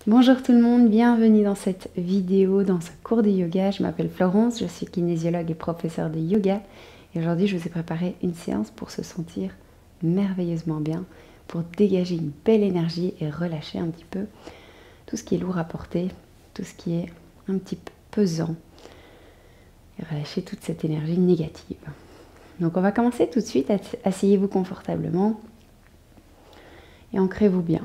Bonjour tout le monde, bienvenue dans cette vidéo, dans ce cours de yoga. Je m'appelle Florence, je suis kinésiologue et professeure de yoga. Et aujourd'hui, je vous ai préparé une séance pour se sentir merveilleusement bien, pour dégager une belle énergie et relâcher un petit peu tout ce qui est lourd à porter, tout ce qui est un petit peu pesant. Et relâcher toute cette énergie négative. Donc on va commencer tout de suite, asseyez-vous confortablement et ancrez-vous bien.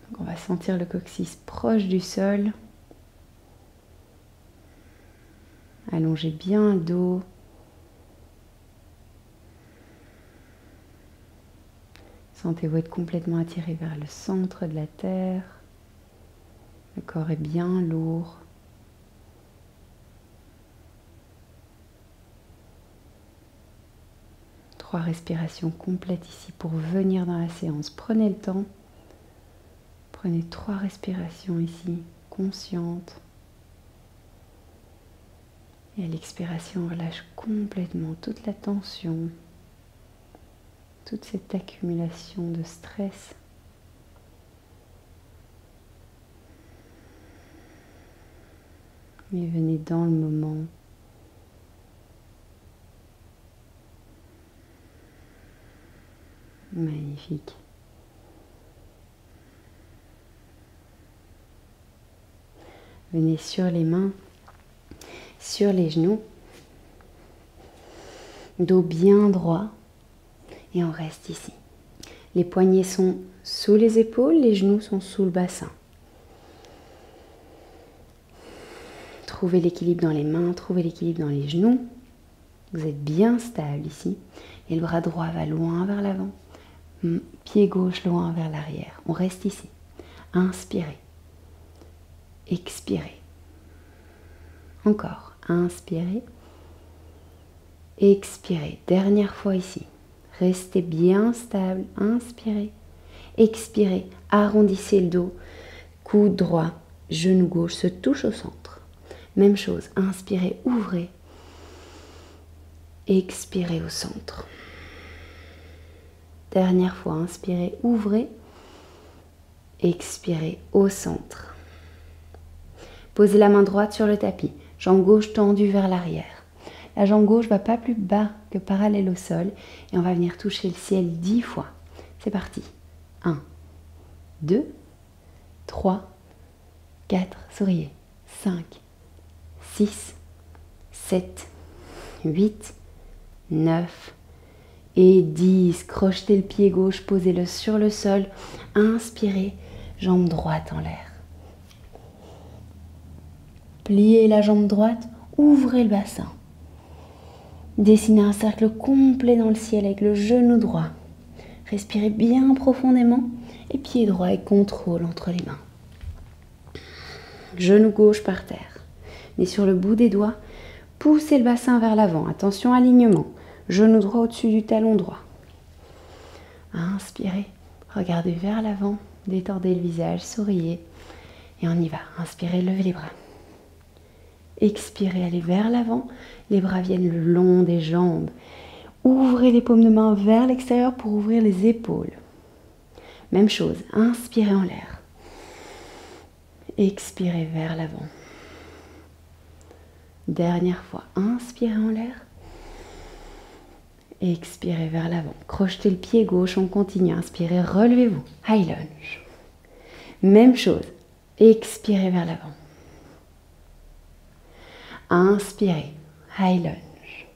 Donc on va sentir le coccyx proche du sol. Allongez bien le dos. Sentez-vous être complètement attiré vers le centre de la terre. Le corps est bien lourd. Trois respirations complètes ici pour venir dans la séance. Prenez le temps. Prenez 3 respirations ici, conscientes. Et à l'expiration, on relâche complètement toute la tension, toute cette accumulation de stress. Et venez dans le moment. Magnifique. Venez sur les mains, sur les genoux, dos bien droit et on reste ici. Les poignets sont sous les épaules, les genoux sont sous le bassin. Trouvez l'équilibre dans les mains, trouvez l'équilibre dans les genoux. Vous êtes bien stable ici et le bras droit va loin vers l'avant, pied gauche loin vers l'arrière. On reste ici. Inspirez. Expirez. Encore. Inspirez. Expirez. Dernière fois ici. Restez bien stable. Inspirez. Expirez. Arrondissez le dos. Coude droit. Genou gauche se touche au centre. Même chose. Inspirez. Ouvrez. Expirez au centre. Dernière fois. Inspirez. Ouvrez. Expirez au centre. Posez la main droite sur le tapis, jambe gauche tendue vers l'arrière. La jambe gauche va pas plus bas que parallèle au sol et on va venir toucher le ciel 10 fois. C'est parti. 1, 2, 3, 4, souriez. 5, 6, 7, 8, 9 et 10. Crochetez le pied gauche, posez-le sur le sol. Inspirez, jambe droite en l'air. Pliez la jambe droite, ouvrez le bassin. Dessinez un cercle complet dans le ciel avec le genou droit. Respirez bien profondément et pied droit et contrôle entre les mains. Genou gauche par terre. Et sur le bout des doigts, poussez le bassin vers l'avant. Attention, alignement. Genou droit au-dessus du talon droit. Inspirez, regardez vers l'avant, détendez le visage, souriez. Et on y va. Inspirez, levez les bras. Expirez, allez vers l'avant, les bras viennent le long des jambes. Ouvrez les paumes de main vers l'extérieur pour ouvrir les épaules. Même chose, inspirez en l'air. Expirez vers l'avant. Dernière fois, inspirez en l'air. Expirez vers l'avant. Crochetez le pied gauche, on continue. Inspirez, relevez-vous. High lunge. Même chose, expirez vers l'avant. Inspirez, high lunge.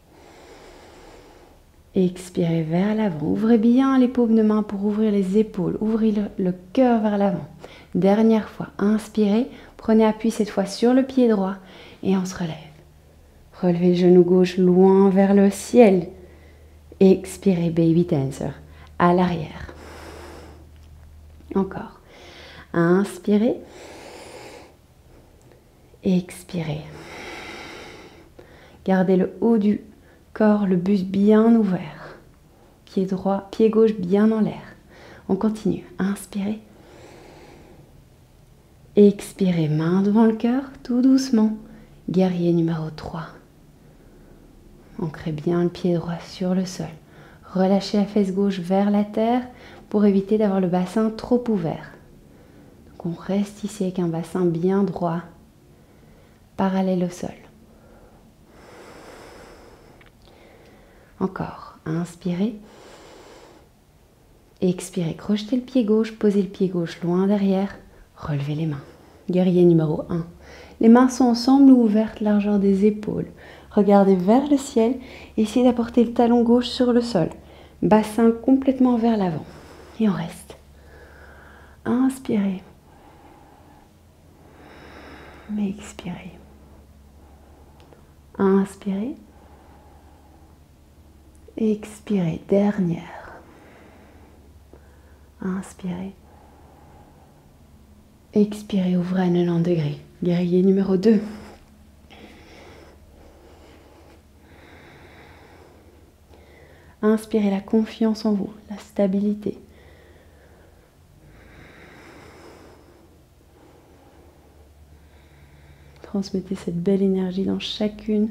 Expirez vers l'avant. Ouvrez bien les paumes de main pour ouvrir les épaules. Ouvrez le cœur vers l'avant. Dernière fois, inspirez. Prenez appui cette fois sur le pied droit et on se relève. Relevez le genou gauche loin vers le ciel. Expirez, baby dancer, à l'arrière. Encore. Inspirez. Expirez. Gardez le haut du corps, le buste bien ouvert. Pied droit, pied gauche bien en l'air. On continue. Inspirez. Expirez, main devant le cœur, tout doucement. Guerrier numéro 3. Ancrez bien le pied droit sur le sol. Relâchez la fesse gauche vers la terre pour éviter d'avoir le bassin trop ouvert. Donc on reste ici avec un bassin bien droit, parallèle au sol. Encore, inspirez. Expirez, crochetez le pied gauche, posez le pied gauche loin derrière, relevez les mains. Guerrier numéro 1. Les mains sont ensemble ou ouvertes, largeur des épaules. Regardez vers le ciel, essayez d'apporter le talon gauche sur le sol. Bassin complètement vers l'avant. Et on reste. Inspirez. Expirez. Inspirez. Expirez. Dernière. Inspirez. Expirez, ouvrez à 90 degrés. Guerrier numéro 2. Inspirez la confiance en vous, la stabilité. Transmettez cette belle énergie dans chacune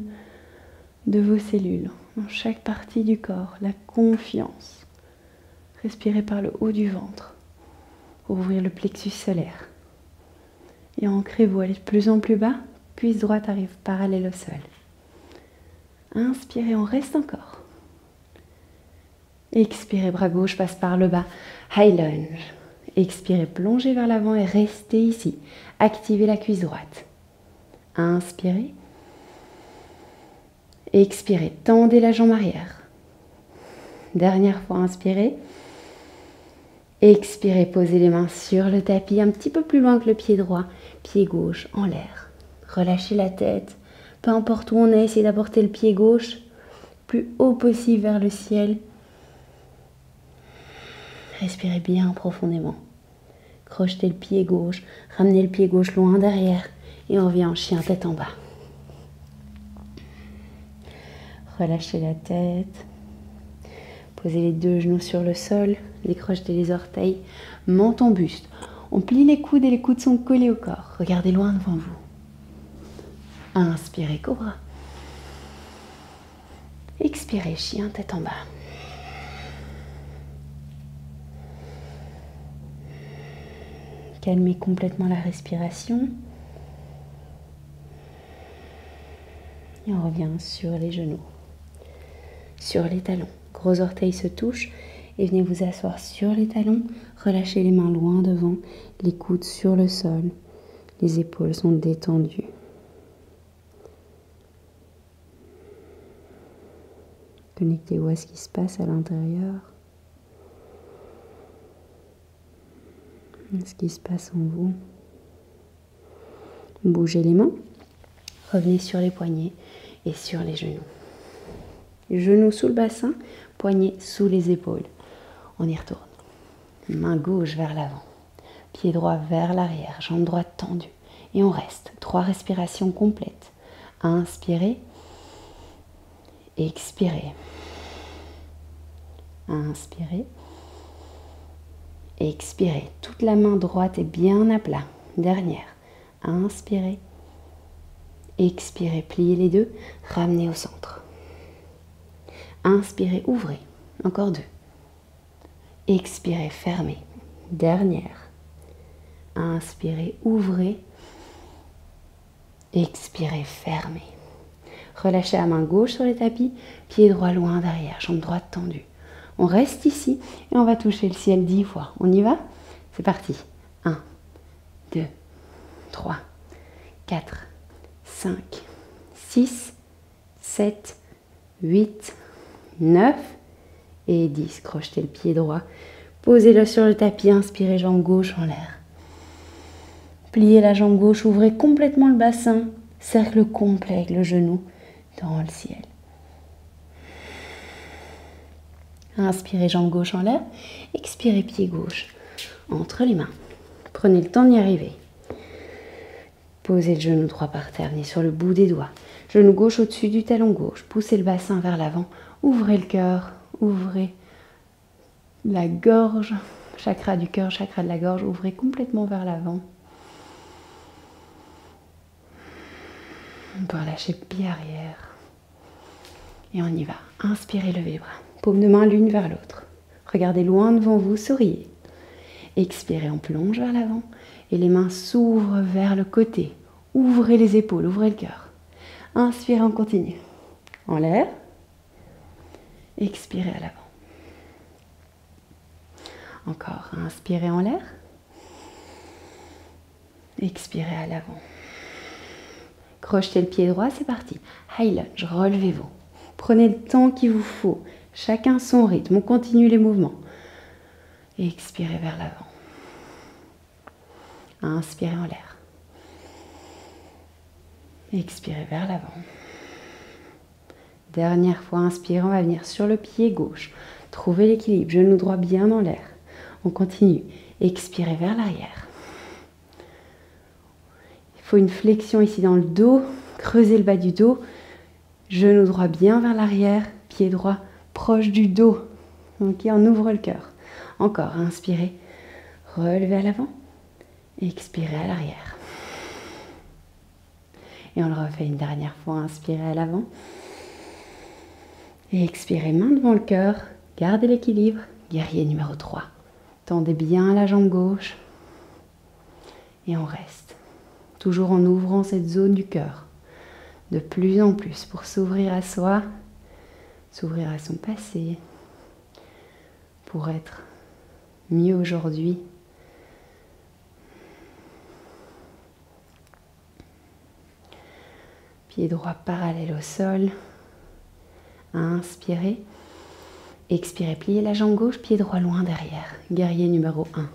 de vos cellules, dans chaque partie du corps, la confiance. Respirez par le haut du ventre, ouvrir le plexus solaire. Et ancrez-vous, allez de plus en plus bas, cuisse droite arrive parallèle au sol. Inspirez, on reste encore. Expirez, bras gauche passe par le bas, high lunge. Expirez, plongez vers l'avant et restez ici. Activez la cuisse droite. Inspirez. Expirez, tendez la jambe arrière. Dernière fois, inspirez. Expirez, posez les mains sur le tapis, un petit peu plus loin que le pied droit, pied gauche en l'air. Relâchez la tête, peu importe où on est, essayez d'apporter le pied gauche plus haut possible vers le ciel. Respirez bien profondément. Crochetez le pied gauche, ramenez le pied gauche loin derrière et on revient en chien tête en bas. Relâchez la tête. Posez les deux genoux sur le sol, décrochetez les orteils, menton buste. On plie les coudes et les coudes sont collés au corps. Regardez loin devant vous. Inspirez, cobra. Expirez, chien tête en bas. Calmez complètement la respiration. Et on revient sur les genoux, sur les talons. Gros orteils se touchent et venez vous asseoir sur les talons. Relâchez les mains loin devant, les coudes sur le sol. Les épaules sont détendues. Connectez-vous à ce qui se passe à l'intérieur. Ce qui se passe en vous. Bougez les mains. Revenez sur les poignets et sur les genoux. Genoux sous le bassin, poignets sous les épaules. On y retourne. Main gauche vers l'avant. Pied droit vers l'arrière. Jambe droite tendue. Et on reste. 3 respirations complètes. Inspirez. Expirez. Inspirez. Expirez. Toute la main droite est bien à plat. Dernière. Inspirez. Expirez. Pliez les deux. Ramenez au centre. Inspirez. Ouvrez. Encore 2. Expirez. Fermez. Dernière. Inspirez. Ouvrez. Expirez. Fermez. Relâchez la main gauche sur le tapis. Pied droit loin derrière. Jambe droite tendue. On reste ici et on va toucher le ciel 10 fois. On y va? C'est parti. 1, 2, 3, 4, 5, 6, 7, 8, 9 et 10. Crochetez le pied droit. Posez-le sur le tapis. Inspirez, jambe gauche en l'air. Pliez la jambe gauche. Ouvrez complètement le bassin. Cercle complet avec le genou dans le ciel. Inspirez, jambe gauche en l'air. Expirez, pied gauche entre les mains. Prenez le temps d'y arriver. Posez le genou droit par terre, venez sur le bout des doigts. Genou gauche au-dessus du talon gauche. Poussez le bassin vers l'avant. Ouvrez le cœur. Ouvrez la gorge. Chakra du cœur, chakra de la gorge. Ouvrez complètement vers l'avant. On peut relâcher le pied arrière. Et on y va. Inspirez, levez les bras. Paume de main l'une vers l'autre. Regardez loin devant vous, souriez. Expirez, on plonge vers l'avant et les mains s'ouvrent vers le côté. Ouvrez les épaules, ouvrez le cœur. Inspirez, on continue. En l'air. Expirez à l'avant. Encore, inspirez en l'air. Expirez à l'avant. Crochetez le pied droit, c'est parti. High lunge, relevez-vous. Prenez le temps qu'il vous faut. Chacun son rythme, on continue les mouvements. Expirez vers l'avant. Inspirez en l'air. Expirez vers l'avant. Dernière fois, inspirez, on va venir sur le pied gauche. Trouvez l'équilibre, genou droit bien dans l'air. On continue. Expirez vers l'arrière. Il faut une flexion ici dans le dos. Creusez le bas du dos. Genou droit bien vers l'arrière. Pied droit proche du dos. Ok, on ouvre le cœur. Encore, inspirez. Relevez à l'avant. Expirez à l'arrière. Et on le refait une dernière fois. Inspirez à l'avant. Et expirez, main devant le cœur. Gardez l'équilibre. Guerrier numéro 3. Tendez bien la jambe gauche. Et on reste. Toujours en ouvrant cette zone du cœur. De plus en plus pour s'ouvrir à soi. S'ouvrir à son passé. Pour être mieux aujourd'hui. Pied droit parallèle au sol. Inspirez. Expirez, pliez la jambe gauche, pied droit loin derrière. Guerrier numéro 1.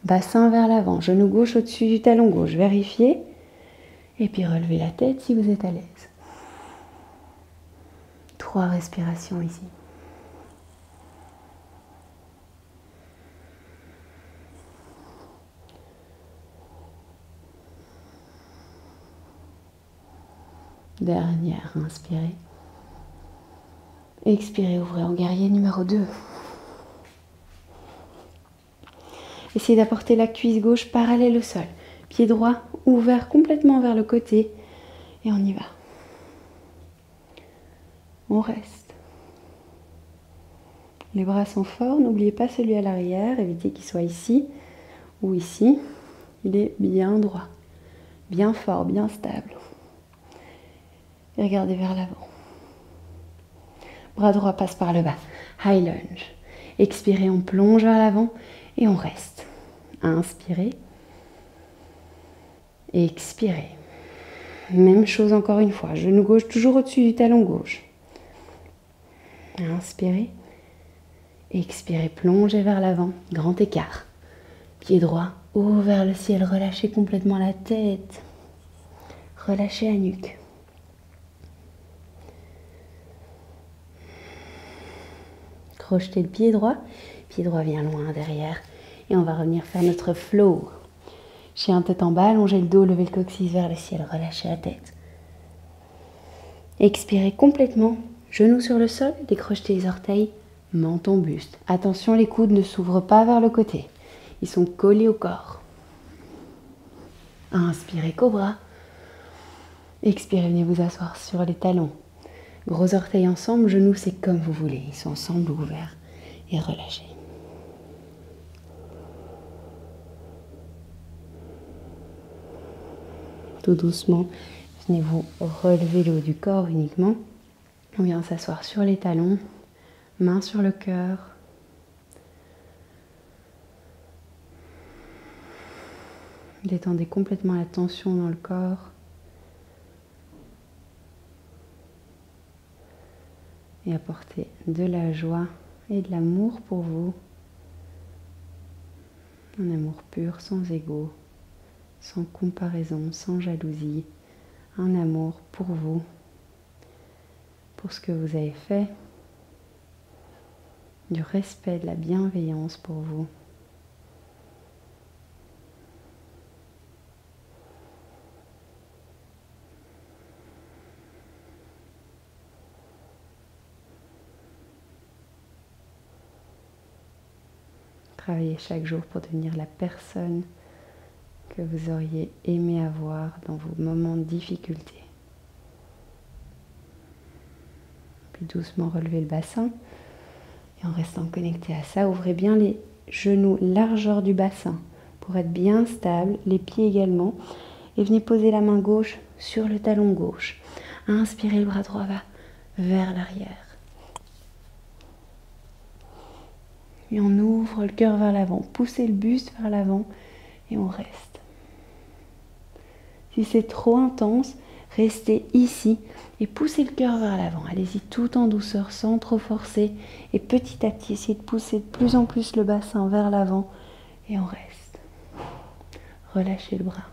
Bassin vers l'avant, genou gauche au-dessus du talon gauche. Vérifiez. Et puis relevez la tête si vous êtes à l'aise. 3 respirations ici. Dernière, inspirez. Expirez, ouvrez en guerrier numéro 2. Essayez d'apporter la cuisse gauche parallèle au sol. Pied droit ouvert complètement vers le côté. Et on y va. On reste. Les bras sont forts, n'oubliez pas celui à l'arrière. Évitez qu'il soit ici ou ici. Il est bien droit, bien fort, bien stable. Et regardez vers l'avant. Bras droit passe par le bas. High lunge. Expirez, on plonge vers l'avant et on reste. Inspirez. Expirez. Même chose encore une fois. Genou gauche toujours au-dessus du talon gauche. Inspirez. Expirez, plongez vers l'avant. Grand écart. Pied droit haut vers le ciel. Relâchez complètement la tête. Relâchez la nuque. Crochetez le pied droit vient loin derrière et on va revenir faire notre flow. Chien tête en bas, allongez le dos, levez le coccyx vers le ciel, relâchez la tête. Expirez complètement, genoux sur le sol, décrochetez les orteils, menton buste. Attention, les coudes ne s'ouvrent pas vers le côté, ils sont collés au corps. Inspirez cobra. Expirez, venez vous asseoir sur les talons. Gros orteils ensemble, genoux c'est comme vous voulez. Ils sont ensemble ouverts et relâchés. Tout doucement, venez vous relever le haut du corps uniquement. On vient s'asseoir sur les talons, main sur le cœur. Détendez complètement la tension dans le corps. Et apportez de la joie et de l'amour pour vous. Un amour pur, sans ego, sans comparaison, sans jalousie. Un amour pour vous, pour ce que vous avez fait. Du respect, de la bienveillance pour vous. Travaillez chaque jour pour devenir la personne que vous auriez aimé avoir dans vos moments de difficulté. Puis doucement relevez le bassin et en restant connecté à ça, ouvrez bien les genoux largeur du bassin pour être bien stable, les pieds également. Et venez poser la main gauche sur le talon gauche. Inspirez, le bras droit va vers l'arrière. Et on ouvre le cœur vers l'avant. Poussez le buste vers l'avant et on reste. Si c'est trop intense, restez ici et poussez le cœur vers l'avant. Allez-y tout en douceur, sans trop forcer. Et petit à petit, essayez de pousser de plus en plus le bassin vers l'avant et on reste. Relâchez le bras.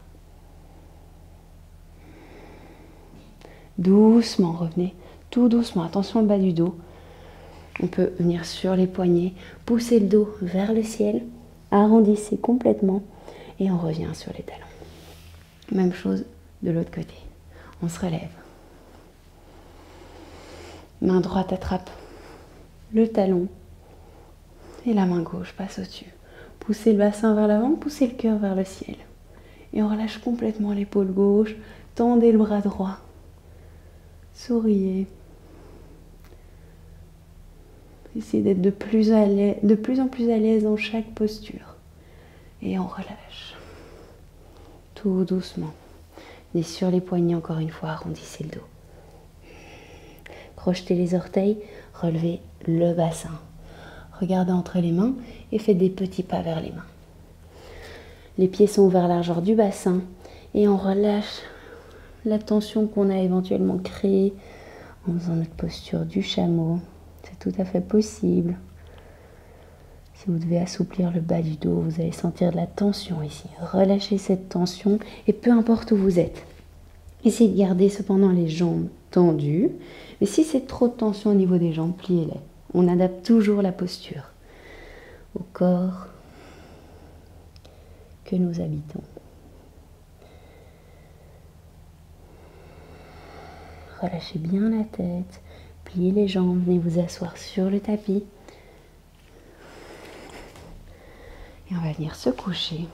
Doucement, revenez tout doucement. Attention au bas du dos. On peut venir sur les poignets, pousser le dos vers le ciel, arrondissez complètement et on revient sur les talons. Même chose de l'autre côté. On se relève. Main droite attrape le talon et la main gauche passe au-dessus. Poussez le bassin vers l'avant, poussez le cœur vers le ciel. Et on relâche complètement l'épaule gauche, tendez le bras droit. Souriez. Essayez d'être de plus en plus à l'aise dans chaque posture. Et on relâche. Tout doucement. Et sur les poignets, encore une fois, arrondissez le dos. Crochetez les orteils, relevez le bassin. Regardez entre les mains et faites des petits pas vers les mains. Les pieds sont ouverts largeur du bassin et on relâche la tension qu'on a éventuellement créée en faisant notre posture du chameau. C'est tout à fait possible. Si vous devez assouplir le bas du dos, vous allez sentir de la tension ici. Relâchez cette tension et peu importe où vous êtes. Essayez de garder cependant les jambes tendues. Mais si c'est trop de tension au niveau des jambes, pliez-les. On adapte toujours la posture au corps que nous habitons. Relâchez bien la tête, pliez les jambes, venez vous asseoir sur le tapis. Et on va venir se coucher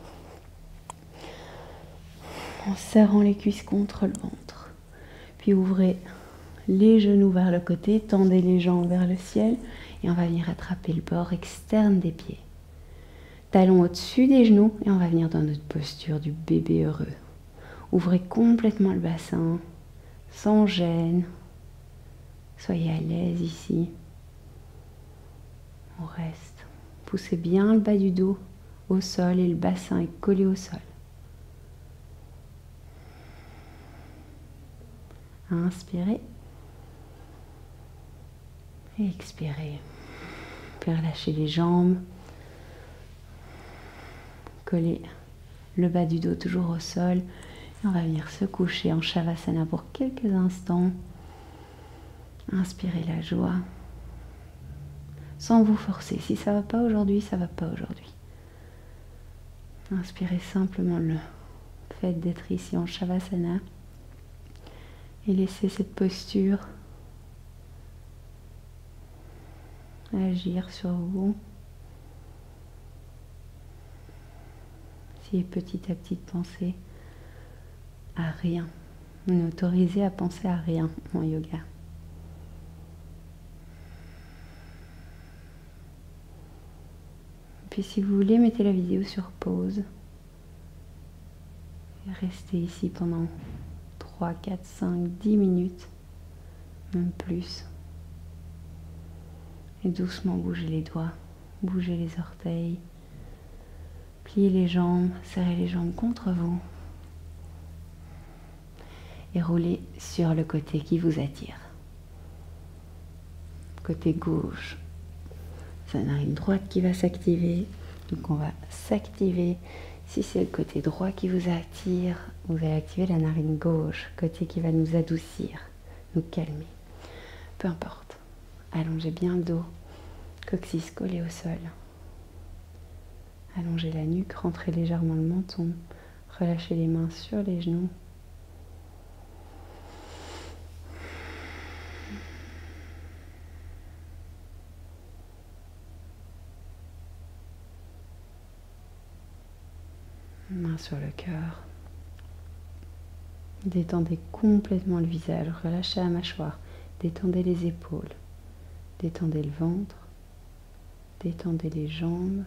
en serrant les cuisses contre le ventre. Puis ouvrez les genoux vers le côté, tendez les jambes vers le ciel et on va venir attraper le bord externe des pieds. Talons au-dessus des genoux et on va venir dans notre posture du bébé heureux. Ouvrez complètement le bassin, sans gêne. Soyez à l'aise ici. On reste. Poussez bien le bas du dos au sol et le bassin est collé au sol. Inspirez. Et expirez. Puis relâchez les jambes. Collez le bas du dos toujours au sol. Et on va venir se coucher en Shavasana pour quelques instants. Inspirez la joie. Sans vous forcer. Si ça ne va pas aujourd'hui, ça ne va pas aujourd'hui. Inspirez simplement le fait d'être ici en Shavasana. Et laissez cette posture agir sur vous. Essayez petit à petit de penser à rien. On est autorisé à penser à rien en yoga. Puis si vous voulez, mettez la vidéo sur pause. Et restez ici pendant 3, 4, 5, 10 minutes, même plus. Et doucement bougez les doigts, bougez les orteils, pliez les jambes, serrez les jambes contre vous. Et roulez sur le côté qui vous attire. Côté gauche, c'est la narine droite qui va s'activer. Donc on va s'activer. Si c'est le côté droit qui vous attire, vous allez activer la narine gauche, côté qui va nous adoucir, nous calmer. Peu importe. Allongez bien le dos, coccyx collé au sol. Allongez la nuque, rentrez légèrement le menton, relâchez les mains sur les genoux. Main sur le cœur. Détendez complètement le visage, relâchez la mâchoire, détendez les épaules, détendez le ventre, détendez les jambes,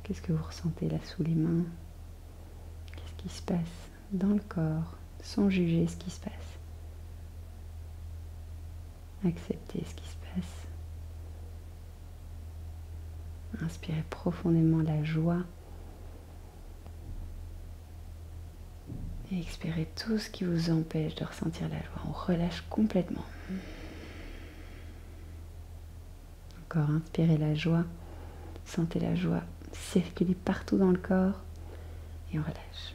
Qu'est-ce que vous ressentez là sous les mains? Qu'est-ce qui se passe dans le corps, sans juger ce qui se passe? Acceptez ce qui se passe. Inspirez profondément la joie. Et expirez tout ce qui vous empêche de ressentir la joie. On relâche complètement. Encore, inspirez la joie. Sentez la joie circuler partout dans le corps. Et on relâche.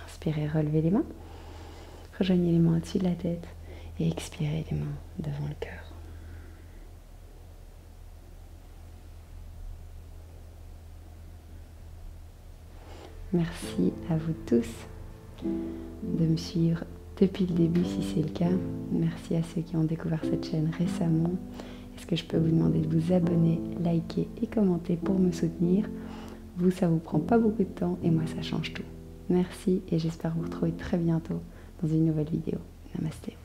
Inspirez, relevez les mains. Rejoignez les mains au-dessus de la tête. Et expirez les mains devant le cœur. Merci à vous tous de me suivre depuis le début si c'est le cas. Merci à ceux qui ont découvert cette chaîne récemment. Est-ce que je peux vous demander de vous abonner, liker et commenter pour me soutenir? Vous, ça vous prend pas beaucoup de temps et moi, ça change tout. Merci et j'espère vous retrouver très bientôt dans une nouvelle vidéo. Namasté.